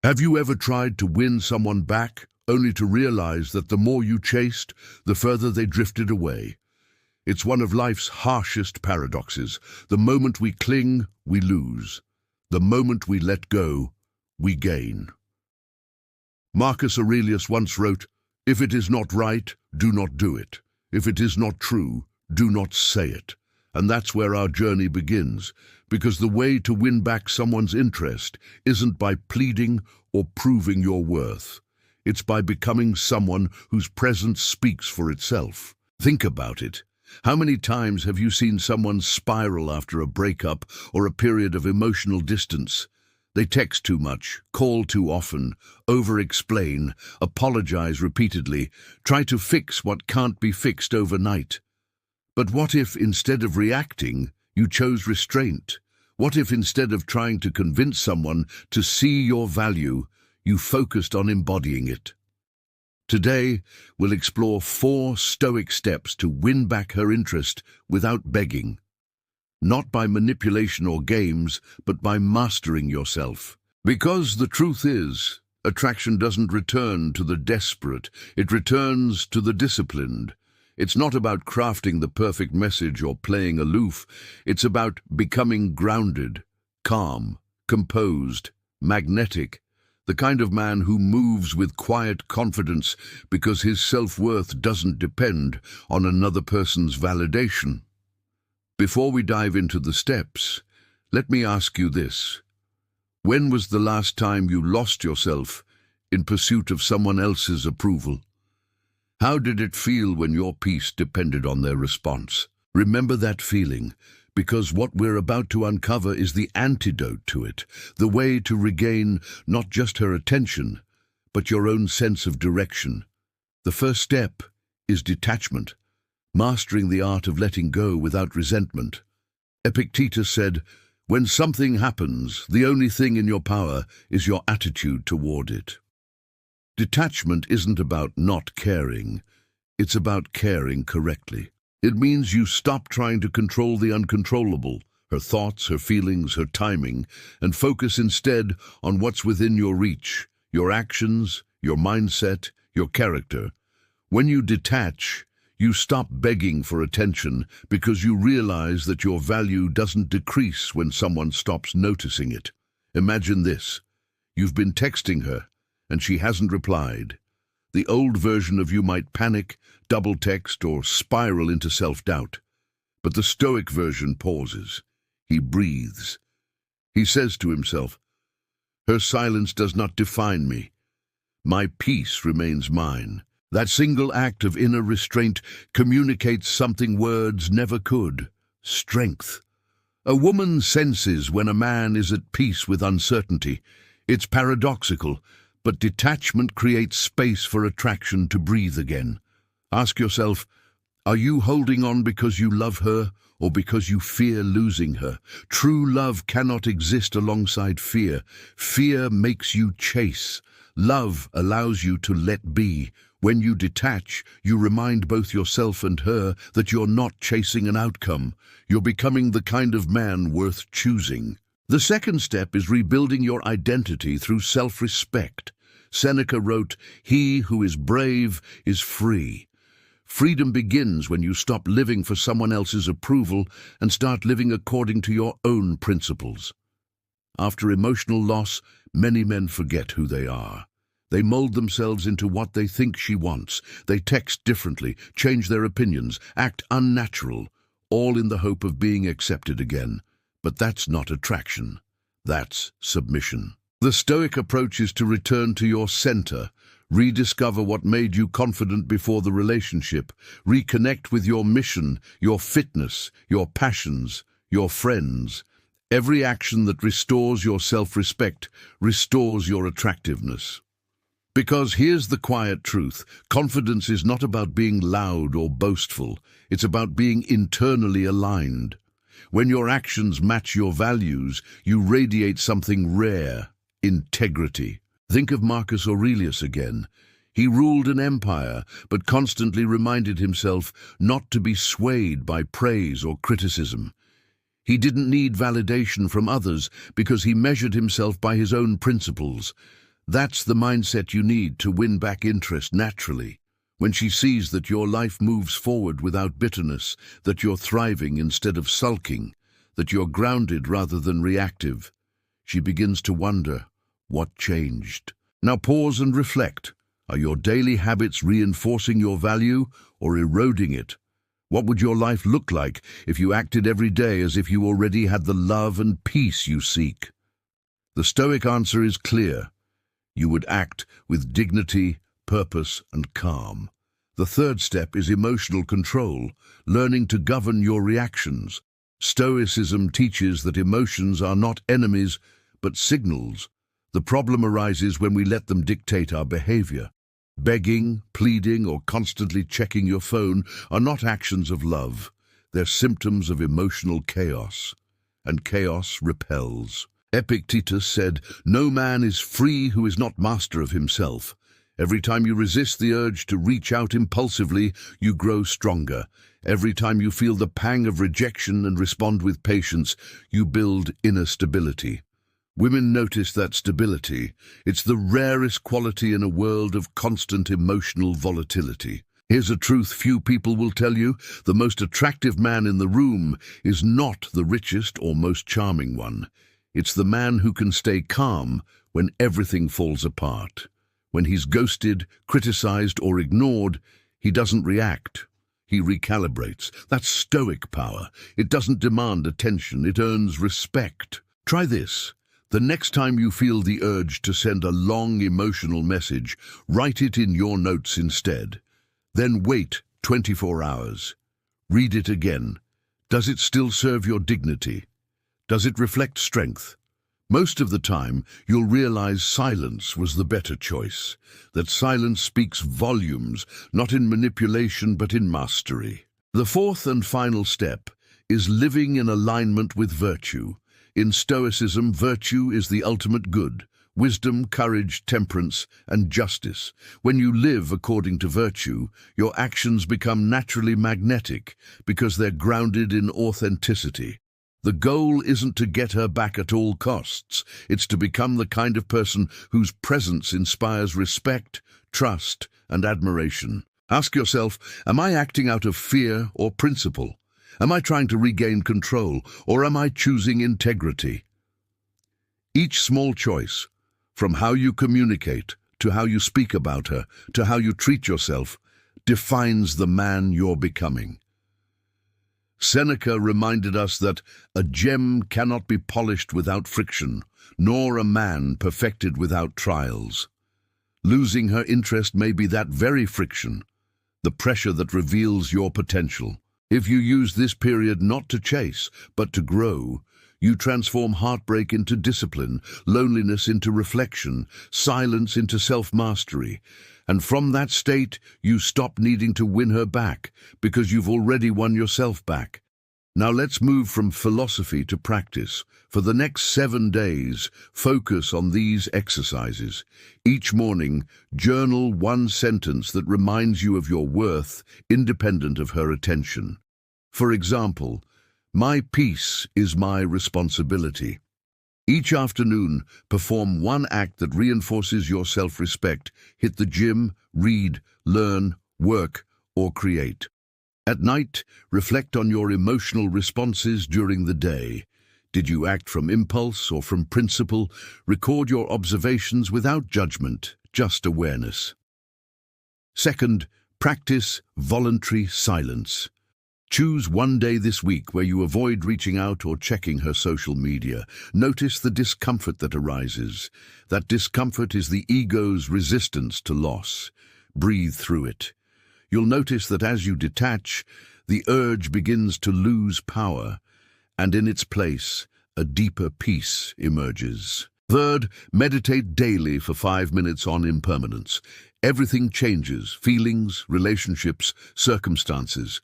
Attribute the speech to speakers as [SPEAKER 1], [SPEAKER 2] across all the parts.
[SPEAKER 1] Have you ever tried to win someone back, only to realize that the more you chased, the further they drifted away? It's one of life's harshest paradoxes. The moment we cling, we lose. The moment we let go, we gain. Marcus Aurelius once wrote, "If it is not right, do not do it. If it is not true, do not say it." And that's where our journey begins, because the way to win back someone's interest isn't by pleading or proving your worth. It's by becoming someone whose presence speaks for itself. Think about it. How many times have you seen someone spiral after a breakup or a period of emotional distance? They text too much, call too often, over-explain, apologize repeatedly, try to fix what can't be fixed overnight. But what if, instead of reacting, you chose restraint? What if, instead of trying to convince someone to see your value, you focused on embodying it? Today, we'll explore 4 Stoic steps to win back her interest without begging. Not by manipulation or games, but by mastering yourself. Because the truth is, attraction doesn't return to the desperate, it returns to the disciplined. It's not about crafting the perfect message or playing aloof. It's about becoming grounded, calm, composed, magnetic, the kind of man who moves with quiet confidence because his self-worth doesn't depend on another person's validation. Before we dive into the steps, let me ask you this. When was the last time you lost yourself in pursuit of someone else's approval? How did it feel when your peace depended on their response? Remember that feeling, because what we're about to uncover is the antidote to it, the way to regain not just her attention, but your own sense of direction. The first step is detachment, mastering the art of letting go without resentment. Epictetus said, "When something happens, the only thing in your power is your attitude toward it." Detachment isn't about not caring, it's about caring correctly. It means you stop trying to control the uncontrollable, her thoughts, her feelings, her timing, and focus instead on what's within your reach, your actions, your mindset, your character. When you detach, you stop begging for attention because you realize that your value doesn't decrease when someone stops noticing it. Imagine this. You've been texting her, and she hasn't replied. The old version of you might panic, double text, or spiral into self-doubt. But the Stoic version pauses. He breathes. He says to himself, "Her silence does not define me. My peace remains mine." That single act of inner restraint communicates something words never could: strength. A woman senses when a man is at peace with uncertainty. It's paradoxical, but detachment creates space for attraction to breathe again. Ask yourself, are you holding on because you love her or because you fear losing her? True love cannot exist alongside fear. Fear makes you chase. Love allows you to let be. When you detach, you remind both yourself and her that you're not chasing an outcome. You're becoming the kind of man worth choosing. The second step is rebuilding your identity through self-respect. Seneca wrote, "He who is brave is free." Freedom begins when you stop living for someone else's approval and start living according to your own principles. After emotional loss, many men forget who they are. They mold themselves into what they think she wants. They text differently, change their opinions, act unnatural, all in the hope of being accepted again. But that's not attraction. That's submission. The Stoic approach is to return to your center, rediscover what made you confident before the relationship, reconnect with your mission, your fitness, your passions, your friends. Every action that restores your self-respect restores your attractiveness. Because here's the quiet truth: confidence is not about being loud or boastful. It's about being internally aligned. When your actions match your values, you radiate something rare: integrity. Think of Marcus Aurelius again. He ruled an empire, but constantly reminded himself not to be swayed by praise or criticism. He didn't need validation from others because he measured himself by his own principles. That's the mindset you need to win back interest naturally. When she sees that your life moves forward without bitterness, that you're thriving instead of sulking, that you're grounded rather than reactive, she begins to wonder, what changed? Now pause and reflect. Are your daily habits reinforcing your value or eroding it? What would your life look like if you acted every day as if you already had the love and peace you seek? The Stoic answer is clear. You would act with dignity, purpose, and calm. The third step is emotional control, learning to govern your reactions. Stoicism teaches that emotions are not enemies, but signals. The problem arises when we let them dictate our behavior. Begging, pleading, or constantly checking your phone are not actions of love. They're symptoms of emotional chaos. And chaos repels. Epictetus said, "No man is free who is not master of himself." Every time you resist the urge to reach out impulsively, you grow stronger. Every time you feel the pang of rejection and respond with patience, you build inner stability. Women notice that stability. It's the rarest quality in a world of constant emotional volatility. Here's a truth few people will tell you. The most attractive man in the room is not the richest or most charming one. It's the man who can stay calm when everything falls apart. When he's ghosted, criticized, or ignored, he doesn't react. He recalibrates. That's Stoic power. It doesn't demand attention, it earns respect. Try this. The next time you feel the urge to send a long emotional message, write it in your notes instead. Then wait 24 hours. Read it again. Does it still serve your dignity? Does it reflect strength? Most of the time, you'll realize silence was the better choice, that silence speaks volumes, not in manipulation but in mastery. The fourth and final step is living in alignment with virtue. In Stoicism, virtue is the ultimate good: wisdom, courage, temperance, and justice. When you live according to virtue, your actions become naturally magnetic because they're grounded in authenticity. The goal isn't to get her back at all costs. It's to become the kind of person whose presence inspires respect, trust, and admiration. Ask yourself, am I acting out of fear or principle? Am I trying to regain control, or am I choosing integrity? Each small choice, from how you communicate, to how you speak about her, to how you treat yourself, defines the man you're becoming. Seneca reminded us that a gem cannot be polished without friction, nor a man perfected without trials. Losing her interest may be that very friction, the pressure that reveals your potential. If you use this period not to chase, but to grow, you transform heartbreak into discipline, loneliness into reflection, silence into self-mastery. And from that state, you stop needing to win her back, because you've already won yourself back. Now let's move from philosophy to practice. For the next 7 days, focus on these exercises. Each morning, journal one sentence that reminds you of your worth, independent of her attention. For example, "My peace is my responsibility." Each afternoon, perform one act that reinforces your self-respect. Hit the gym, read, learn, work, or create. At night, reflect on your emotional responses during the day. Did you act from impulse or from principle? Record your observations without judgment, just awareness. Second, practice voluntary silence. Choose one day this week where you avoid reaching out or checking her social media. Notice the discomfort that arises. That discomfort is the ego's resistance to loss. Breathe through it. You'll notice that as you detach, the urge begins to lose power, and in its place, a deeper peace emerges. Third, meditate daily for 5 minutes on impermanence. Everything changes: feelings, relationships, circumstances.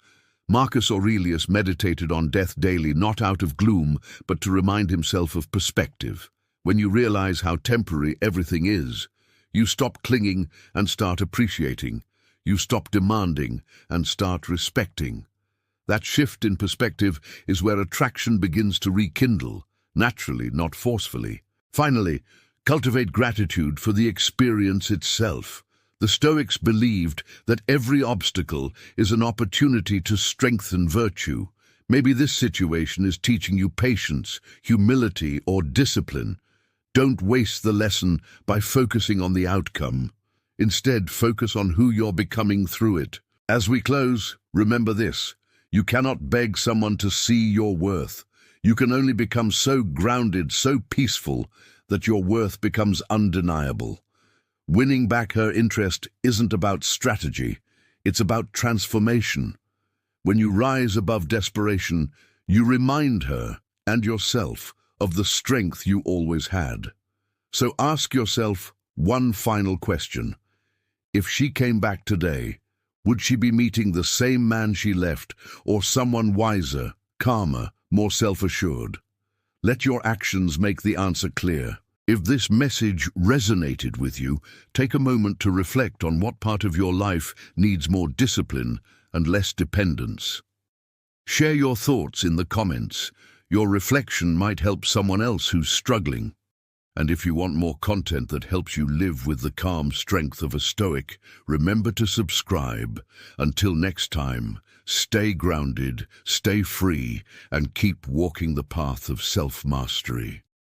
[SPEAKER 1] Marcus Aurelius meditated on death daily, not out of gloom, but to remind himself of perspective. When you realize how temporary everything is, you stop clinging and start appreciating. You stop demanding and start respecting. That shift in perspective is where attraction begins to rekindle, naturally, not forcefully. Finally, Cultivate gratitude for the experience itself. The Stoics believed that every obstacle is an opportunity to strengthen virtue. Maybe this situation is teaching you patience, humility, or discipline. Don't waste the lesson by focusing on the outcome. Instead, focus on who you're becoming through it. As we close, remember this: you cannot beg someone to see your worth. You can only become so grounded, so peaceful, that your worth becomes undeniable. Winning back her interest isn't about strategy, it's about transformation. When you rise above desperation, you remind her and yourself of the strength you always had. So ask yourself one final question. If she came back today, would she be meeting the same man she left, or someone wiser, calmer, more self-assured? Let your actions make the answer clear. If this message resonated with you, take a moment to reflect on what part of your life needs more discipline and less dependence. Share your thoughts in the comments. Your reflection might help someone else who's struggling. And if you want more content that helps you live with the calm strength of a Stoic, remember to subscribe. Until next time, stay grounded, stay free, and keep walking the path of self-mastery.